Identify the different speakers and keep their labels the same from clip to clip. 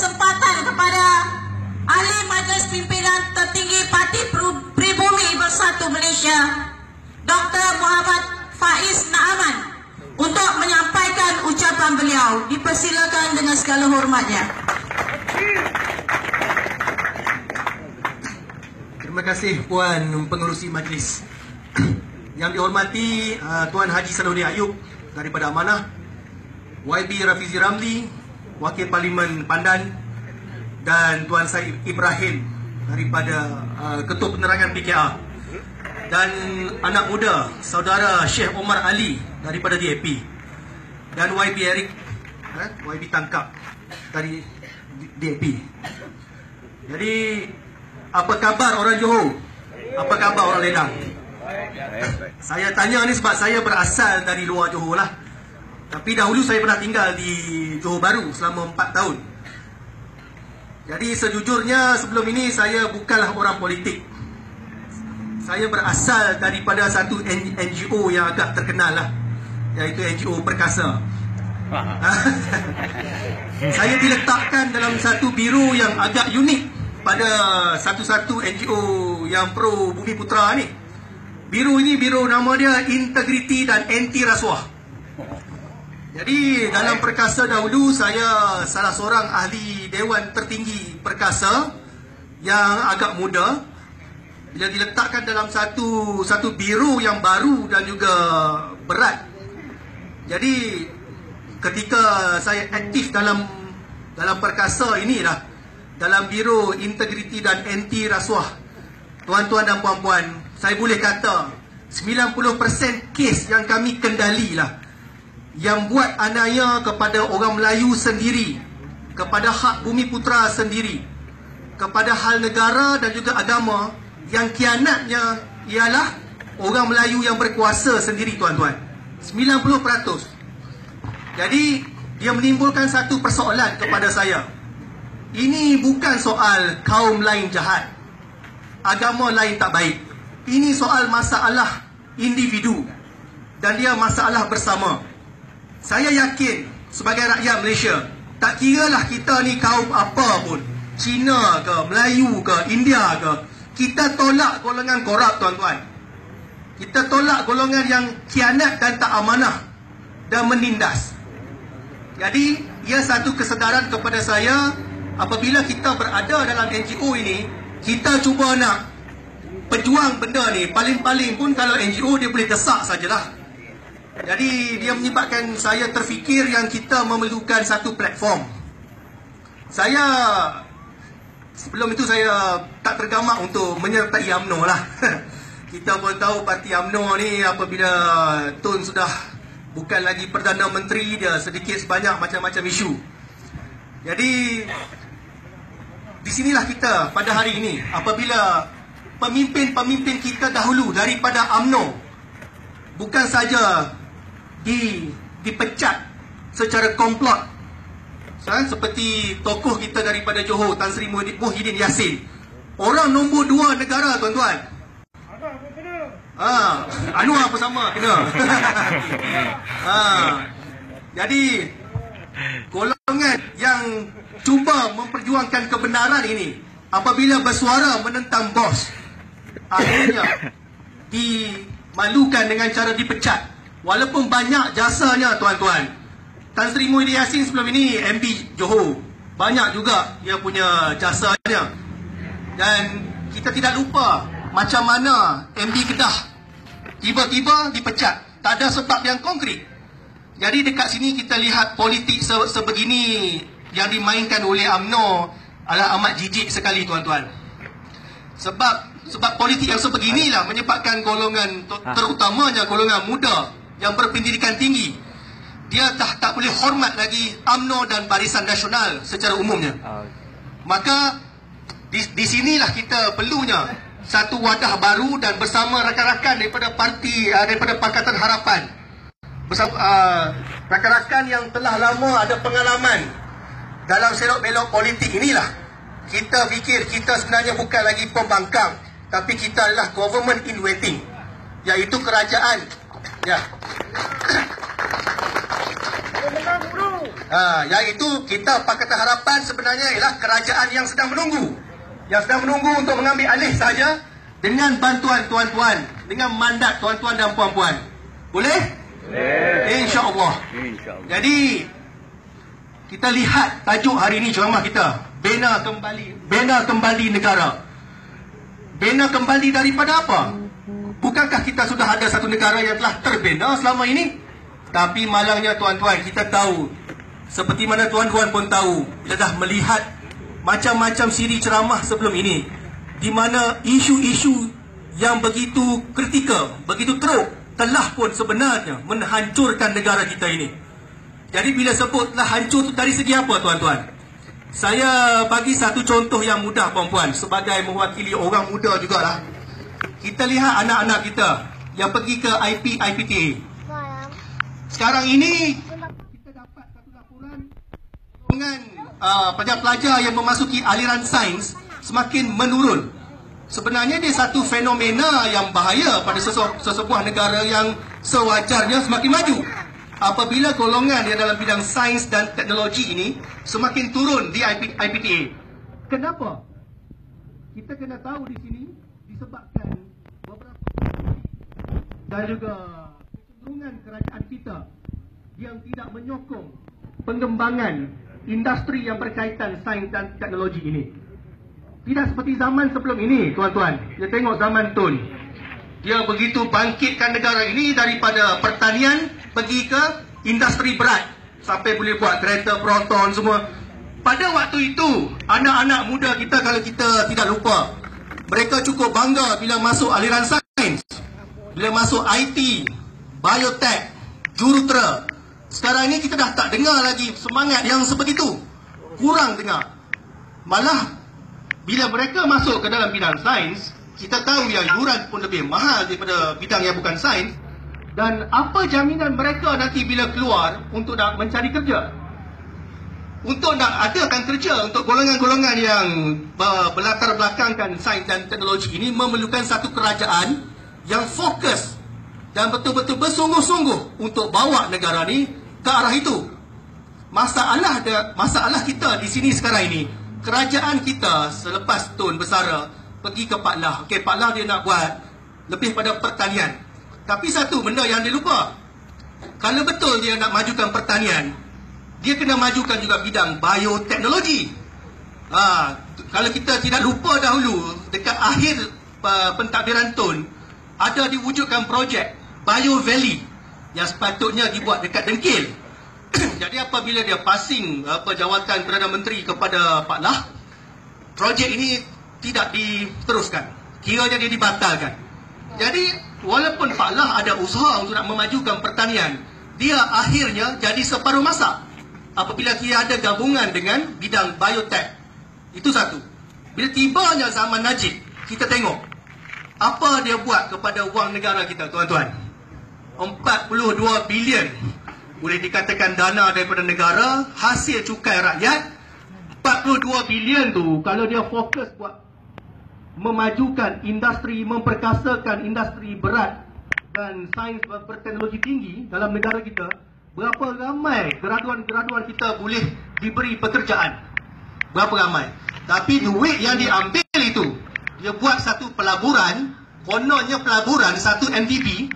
Speaker 1: kesempatan kepada Ahli Majlis Pimpinan Tertinggi Parti Pribumi Bersatu Malaysia, Dr. Muhammad Faiz Naaman, untuk menyampaikan ucapan beliau. Dipersilakan dengan segala hormatnya.
Speaker 2: Terima kasih Puan Pengerusi Majlis. Yang dihormati Tuan Haji Salahuddin Ayub daripada Amanah, YB Rafizi Ramli, Wakil Parlimen Pandan, dan Tuan Said Ibrahim daripada Ketua Penerangan PKR, dan anak muda Saudara Syekh Omar Ali daripada DAP, dan YB Eric, YB Tangkap dari DAP. Jadi, apa khabar orang Johor? Apa khabar orang Ledang? Saya tanya ni sebab saya berasal dari luar Johor lah. Tapi dahulu saya pernah tinggal di Johor Bahru selama 4 tahun. Jadi sejujurnya sebelum ini saya bukanlah orang politik. Saya berasal daripada satu NGO yang agak terkenal lah, iaitu NGO Perkasa. Saya diletakkan dalam satu biro yang agak unik pada satu-satu NGO yang pro Bumi Putera ni. Biro ini, biro nama dia Integriti dan Anti Rasuah. Jadi dalam Perkasa dahulu saya salah seorang ahli Dewan Tertinggi Perkasa yang agak muda. Bila diletakkan dalam satu biro yang baru dan juga berat. Jadi ketika saya aktif dalam Perkasa inilah, dalam biro Integriti dan Anti Rasuah, tuan-tuan dan puan-puan, saya boleh kata 90% kes yang kami kendali lah, yang buat anaya kepada orang Melayu sendiri, kepada hak Bumi Putera sendiri, kepada hal negara dan juga agama, yang kianatnya ialah orang Melayu yang berkuasa sendiri, tuan-tuan. 90%. Jadi dia menimbulkan satu persoalan kepada saya. Ini bukan soal kaum lain jahat, agama lain tak baik. Ini soal masalah individu, dan dia masalah bersama. Saya yakin sebagai rakyat Malaysia, tak kiralah kita ni kaum apa pun, Cina ke, Melayu ke, India ke, kita tolak golongan korup, tuan-tuan. Kita tolak golongan yang khianat dan tak amanah dan menindas. Jadi ia satu kesedaran kepada saya. Apabila kita berada dalam NGO ini, kita cuba nak berjuang benda ni. Paling-paling pun kalau NGO dia boleh desak sajalah. Jadi dia menyebabkan saya terfikir yang kita memerlukan satu platform. Saya sebelum itu saya tak tergamak untuk menyertai UMNO lah. Kita pun tahu parti UMNO ni apabila Tun sudah bukan lagi Perdana Menteri, dia sedikit sebanyak macam-macam isu. Jadi di sinilah kita pada hari ini, apabila pemimpin-pemimpin kita dahulu daripada UMNO bukan saja dipecat secara komplot, seperti tokoh kita daripada Johor, Tan Sri Muhyiddin Yassin, orang nombor 2 negara, tuan-tuan. Anwar pun sama kena. Jadi golongan yang cuba memperjuangkan kebenaran ini, apabila bersuara menentang bos, akhirnya dimalukan dengan cara dipecat. Walaupun banyak jasanya, tuan-tuan. Tan Sri Muhyiddin Yassin sebelum ini MB Johor, banyak juga dia punya jasanya. Dan kita tidak lupa macam mana MB Kedah tiba-tiba dipecat, tak ada sebab yang konkret. Jadi dekat sini kita lihat politik sebegini yang dimainkan oleh UMNO adalah amat jijik sekali, tuan-tuan. Sebab politik yang sebeginilah menyebabkan golongan, terutamanya golongan muda yang berpendidikan tinggi, dia tak boleh hormat lagi UMNO dan Barisan Nasional secara umumnya. Maka di sinilah kita perlunya satu wadah baru, dan bersama rakan-rakan daripada Pakatan Harapan, bersama rakan-rakan yang telah lama ada pengalaman dalam selok-belok politik inilah, kita fikir kita sebenarnya bukan lagi pembangkang, tapi kita adalah government in waiting, iaitu kerajaan. Ya. Iaitu kita Pakatan Harapan sebenarnya ialah kerajaan yang sedang menunggu. Yang sedang menunggu untuk mengambil alih saja dengan bantuan tuan-tuan, dengan mandat tuan-tuan dan puan-puan. Boleh? Boleh. InsyaAllah. Jadi, kita lihat tajuk hari ini ceramah kita. Bina kembali negara. Bina kembali daripada apa? Bukankah kita sudah ada satu negara yang telah terbina selama ini? Tapi malangnya tuan-tuan, kita tahu, seperti mana tuan-tuan pun tahu, kita dah melihat macam-macam siri ceramah sebelum ini, di mana isu-isu yang begitu kritikal, begitu teruk, telah pun sebenarnya menghancurkan negara kita ini. Jadi bila sebutlah hancur dari segi apa tuan-tuan? Saya bagi satu contoh yang mudah puan-puan, sebagai mewakili orang muda jugalah. Kita lihat anak-anak kita yang pergi ke IPTA. Sekarang ini kita dapat satu laporan dengan pelajar-pelajar yang memasuki aliran sains semakin menurun. Sebenarnya dia satu fenomena yang bahaya pada sesebuah negara yang sewajarnya semakin maju. Apabila golongan yang dalam bidang sains dan teknologi ini semakin turun di IPTA. Kenapa? Kita kena tahu di sini disebabkan beberapa dan juga kecenderungan kerajaan kita yang tidak menyokong pengembangan industri yang berkaitan sains dan teknologi ini. Tidak seperti zaman sebelum ini, tuan-tuan. Kita tengok zaman Tun. Dia begitu bangkitkan negara ini daripada pertanian pergi ke industri berat. Sampai boleh buat kereta, Proton semua. Pada waktu itu, anak-anak muda kita, kalau kita tidak lupa, mereka cukup bangga bila masuk aliran sains, bila masuk IT, biotech, jurutera. Sekarang ini kita dah tak dengar lagi semangat yang sebegitu. Kurang dengar. Malah, bila mereka masuk ke dalam bidang sains, kita tahu yang yuran pun lebih mahal daripada bidang yang bukan sains. Dan apa jaminan mereka nanti bila keluar untuk nak mencari kerja? Untuk nak adakan kerja untuk golongan-golongan yang berlatar belakangkan sains dan teknologi ini memerlukan satu kerajaan yang fokus dan betul-betul bersungguh-sungguh untuk bawa negara ni ke arah itu. Masalah kita di sini sekarang ini, kerajaan kita selepas Tun Bersara pergi ke Pak Lah. Okey, Pak Lah dia nak buat lebih pada pertanian. Tapi satu benda yang dia lupa, kalau betul dia nak majukan pertanian, dia kena majukan juga bidang bioteknologi. Kalau kita tidak lupa dahulu, dekat akhir pentadbiran Tun, ada diwujudkan projek Bio Valley yang sepatutnya dibuat dekat Dengkil. Jadi apabila dia passing jawatan Perdana Menteri kepada Pak Lah, projek ini tidak diteruskan. Kiranya dia dibatalkan. Jadi walaupun Pak Lah ada usaha untuk nak memajukan pertanian, dia akhirnya jadi separuh masak apabila dia ada gabungan dengan bidang biotech. Itu satu. Bila tibanya zaman Najib, kita tengok apa dia buat kepada wang negara kita, tuan-tuan. 42 bilion boleh dikatakan dana daripada negara, hasil cukai rakyat. 42 bilion tu kalau dia fokus buat memajukan industri, memperkasakan industri berat dan sains berteknologi tinggi dalam negara kita, berapa ramai graduan-graduan kita boleh diberi pekerjaan? Berapa ramai? Tapi duit yang diambil itu, dia buat satu pelaburan, kononnya pelaburan, satu MDB,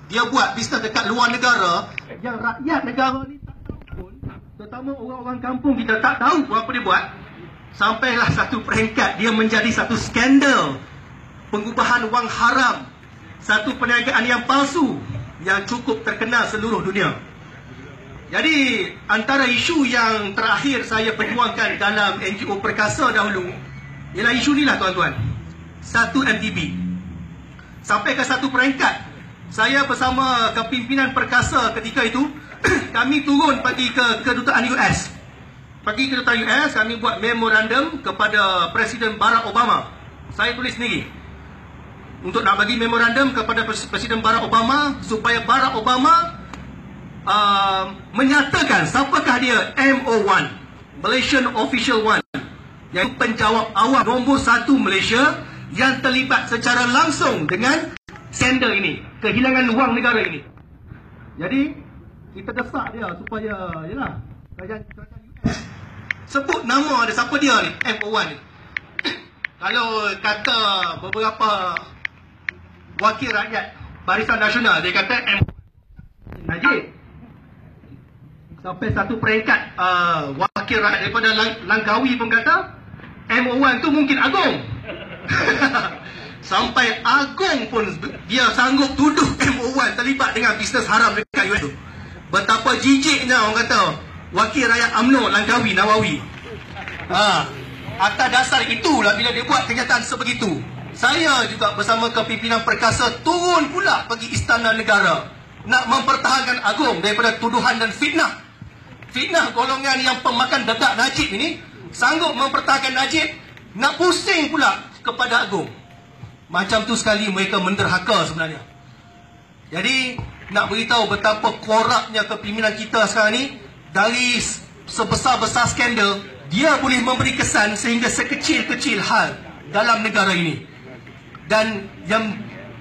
Speaker 2: dia buat bisnes dekat luar negara yang rakyat negara ni tak tahu pun, terutama orang-orang kampung kita tak tahu apa dia buat. Sampailah satu peringkat dia menjadi satu skandal pengubahan wang haram, satu perniagaan yang palsu yang cukup terkenal seluruh dunia. Jadi antara isu yang terakhir saya perjuangkan dalam NGO Perkasa dahulu ialah isu ni lah, tuan-tuan. Satu MDB. Sampai ke satu peringkat, saya bersama kepimpinan Perkasa ketika itu kami turun pergi ke kedutaan US. Pergi ke kedutaan US, kami buat memorandum kepada Presiden Barack Obama. Saya tulis sendiri untuk nak bagi memorandum kepada Presiden Barack Obama supaya Barack Obama menyatakan siapakah dia MO1, Malaysian Official One, yang penjawab awam nombor 1 Malaysia yang terlibat secara langsung dengan skandal ini, kehilangan wang negara ini. Jadi kita desak dia supaya, yalah, Sebut nama dia, siapa dia ni, MO1 ni. Kalau kata beberapa wakil rakyat Barisan Nasional, dia kata MO1 Najib. Sampai satu peringkat wakil rakyat daripada Langkawi pun kata MO1 tu mungkin Agong. Sampai Agong pun dia sanggup tuduh MO1 terlibat dengan bisnes haram dekat US tu. Betapa jijiknya orang kata wakil rakyat UMNO Langkawi Nawawi. Atas dasar itulah bila dia buat kenyataan sebegitu, saya juga bersama kepimpinan perkasa turun pula pergi Istana Negara nak mempertahankan Agong daripada tuduhan dan fitnah. Fitnah golongan yang pemakan dedak Najib ini sanggup mempertahankan Najib, nak pusing pula kepada Agong. Macam tu sekali mereka menderhaka sebenarnya. Jadi nak beritahu betapa korupnya kepimpinan kita sekarang ni. Dari sebesar-besar skandal, dia boleh memberi kesan sehingga sekecil-kecil hal dalam negara ini. Dan yang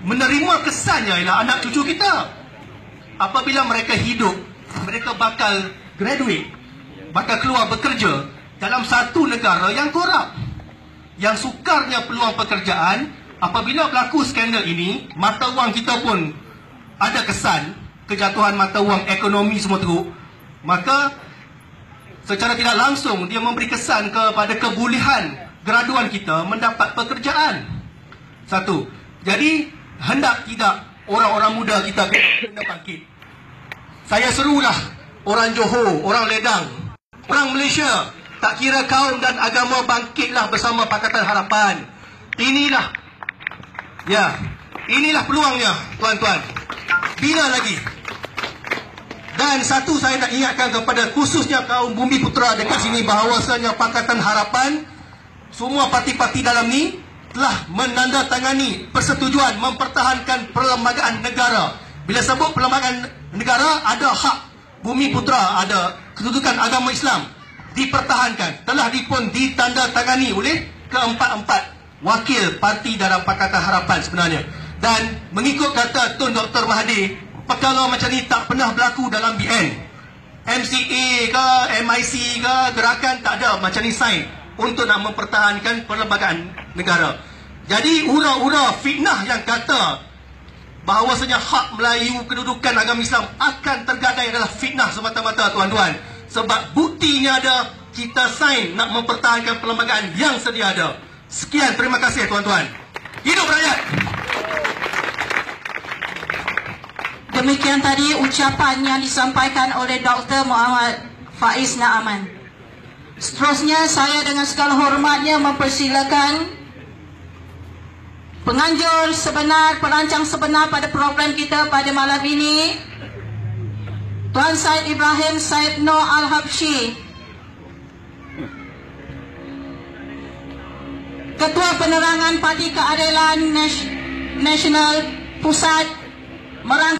Speaker 2: menerima kesannya ialah anak cucu kita. Apabila mereka hidup, mereka bakal graduate, bakal keluar bekerja dalam satu negara yang korup, yang sukarnya peluang pekerjaan. Apabila berlaku skandal ini, mata wang kita pun ada kesan, kejatuhan mata wang, ekonomi semua teruk. Maka secara tidak langsung dia memberi kesan kepada kebolehan graduan kita mendapat pekerjaan. Satu. Jadi hendak tidak orang-orang muda kita kena bangkit. Saya serulah orang Johor, orang Ledang, orang Malaysia, tak kira kaum dan agama, bangkitlah bersama Pakatan Harapan. Inilah peluangnya, tuan-tuan. Bina lagi. Dan satu saya nak ingatkan kepada khususnya kaum Bumi Putera dekat sini, bahawasanya Pakatan Harapan, semua parti-parti dalam ni telah menandatangani persetujuan mempertahankan perlembagaan negara. Bila sebut perlembagaan negara, ada hak Bumi Putera, ada kedudukan agama Islam dipertahankan. Telah pun ditandatangani oleh keempat-empat wakil parti dalam Pakatan Harapan sebenarnya. Dan mengikut kata Tun Dr. Mahathir, perkara macam ni tak pernah berlaku dalam BN. MCA ke, MIC ke, gerakan tak ada macam ni sign untuk nak mempertahankan perlembagaan negara. Jadi ura-ura fitnah yang kata bahawasanya hak Melayu, kedudukan agama Islam akan tergadai adalah fitnah semata-mata, tuan-tuan. Sebab buktinya ada, kita sign nak mempertahankan perlembagaan yang sedia ada. Sekian, terima kasih tuan-tuan. Hidup rakyat!
Speaker 1: Demikian tadi ucapan yang disampaikan oleh Dr. Muhammad Faiz Naaman. Seterusnya saya dengan segala hormatnya mempersilakan penganjur sebenar, perancang sebenar pada program kita pada malam ini, Tuan Syed Ibrahim Syed Noor Al-Habsyi, Ketua Penerangan Parti Keadilan Nasional Pusat, merangkap